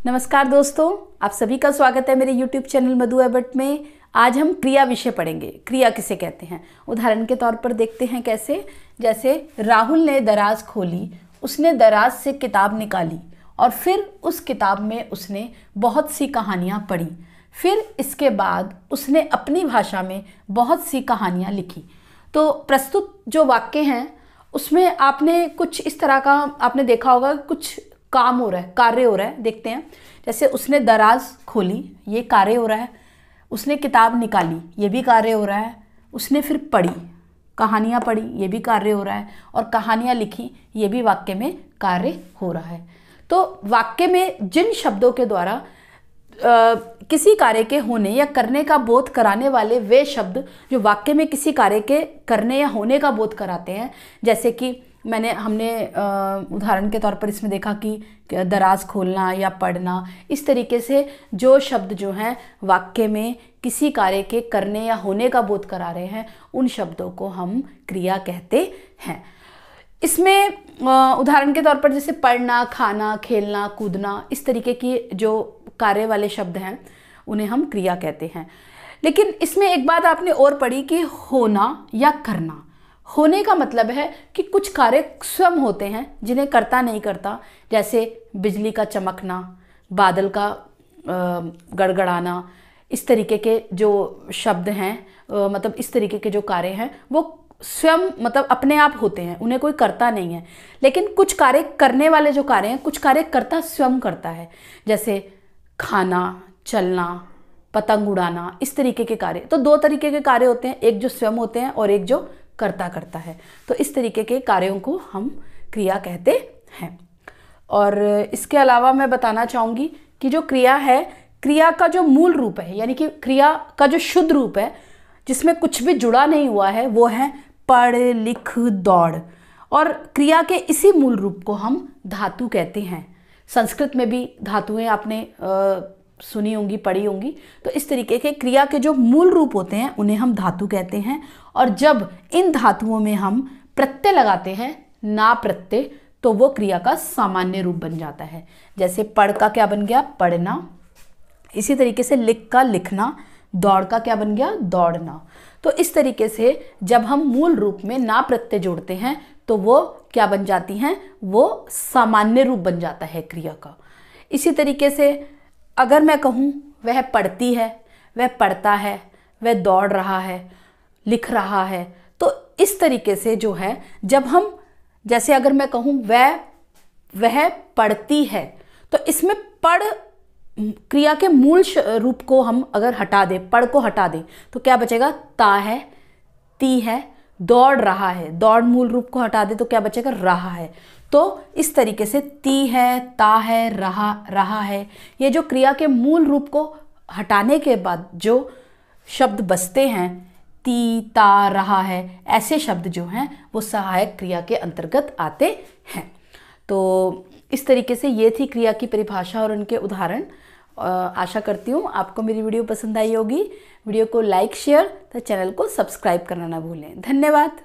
नमस्कार दोस्तों, आप सभी का स्वागत है मेरे YouTube चैनल मधु एबट में। आज हम क्रिया विषय पढ़ेंगे। क्रिया किसे कहते हैं, उदाहरण के तौर पर देखते हैं कैसे। जैसे राहुल ने दराज खोली, उसने दराज से किताब निकाली और फिर उस किताब में उसने बहुत सी कहानियाँ पढ़ी। फिर इसके बाद उसने अपनी भाषा में बहुत सी कहानियाँ लिखी। तो प्रस्तुत जो वाक्य हैं उसमें आपने कुछ इस तरह का आपने देखा होगा, कुछ काम हो रहा है, कार्य हो रहा है। देखते हैं, जैसे उसने दराज खोली, ये कार्य हो रहा है। उसने किताब निकाली, ये भी कार्य हो रहा है। उसने फिर पढ़ी, कहानियाँ पढ़ी, ये भी कार्य हो रहा है। और कहानियाँ लिखी, ये भी वाक्य में कार्य हो रहा है। तो वाक्य में जिन शब्दों के द्वारा किसी कार्य के होने या करने का बोध कराने वाले वे शब्द जो वाक्य में किसी कार्य के करने या होने का बोध कराते हैं, जैसे कि हमने उदाहरण के तौर पर इसमें देखा कि दराज खोलना या पढ़ना, इस तरीके से जो शब्द जो हैं वाक्य में किसी कार्य के करने या होने का बोध करा रहे हैं, उन शब्दों को हम क्रिया कहते हैं। इसमें उदाहरण के तौर पर जैसे पढ़ना, खाना, खेलना, कूदना, इस तरीके की जो कार्य वाले शब्द हैं उन्हें हम क्रिया कहते हैं। लेकिन इसमें एक बात आपने और पढ़ी कि होना या करना। होने का मतलब है कि कुछ कार्य स्वयं होते हैं जिन्हें करता नहीं करता, जैसे बिजली का चमकना, बादल का गड़गड़ाना, इस तरीके के जो शब्द हैं, मतलब इस तरीके के जो कार्य हैं वो स्वयं मतलब अपने आप होते हैं, उन्हें कोई करता नहीं है। लेकिन कुछ कार्य करने वाले जो कार्य हैं, कुछ कार्य करता स्वयं करता है, जैसे खाना, चलना, पतंग उड़ाना, इस तरीके के कार्य। तो दो तरीके के कार्य होते हैं, एक जो स्वयं होते हैं और एक जो करता करता है। तो इस तरीके के कार्यों को हम क्रिया कहते हैं। और इसके अलावा मैं बताना चाहूँगी कि जो क्रिया है, क्रिया का जो मूल रूप है, यानी कि क्रिया का जो शुद्ध रूप है जिसमें कुछ भी जुड़ा नहीं हुआ है, वो है पढ़, लिख, दौड़। और क्रिया के इसी मूल रूप को हम धातु कहते हैं। संस्कृत में भी धातुएं आपने सुनी होंगी, पढ़ी होंगी। तो इस तरीके के क्रिया के जो मूल रूप होते हैं उन्हें हम धातु कहते हैं। और जब इन धातुओं में हम प्रत्यय लगाते हैं, ना प्रत्यय, तो वो क्रिया का सामान्य रूप बन जाता है। जैसे पढ़ का क्या बन गया, पढ़ना। इसी तरीके से लिख का लिखना, दौड़ का क्या बन गया, दौड़ना। तो इस तरीके से जब हम मूल रूप में ना प्रत्यय जोड़ते हैं तो वो क्या बन जाती हैं, वो सामान्य रूप बन जाता है क्रिया का। इसी तरीके से अगर मैं कहूँ वह पढ़ती है, वह पढ़ता है, वह दौड़ रहा है, लिख रहा है, तो इस तरीके से जो है, जब हम जैसे अगर मैं कहूँ वह पढ़ती है, तो इसमें पढ़ क्रिया के मूल रूप को हम अगर हटा दें, पढ़ को हटा दें, तो क्या बचेगा, ता है, ती है। दौड़ रहा है, दौड़ मूल रूप को हटा दे तो क्या बचेगा, रहा है। तो इस तरीके से ती है, ता है, रहा है, ये जो क्रिया के मूल रूप को हटाने के बाद जो शब्द बचते हैं, ती, ता, रहा है, ऐसे शब्द जो हैं वो सहायक क्रिया के अंतर्गत आते हैं। तो इस तरीके से ये थी क्रिया की परिभाषा और उनके उदाहरण। आशा करती हूँ आपको मेरी वीडियो पसंद आई होगी। वीडियो को लाइक, शेयर तथा चैनल को सब्सक्राइब करना ना भूलें। धन्यवाद।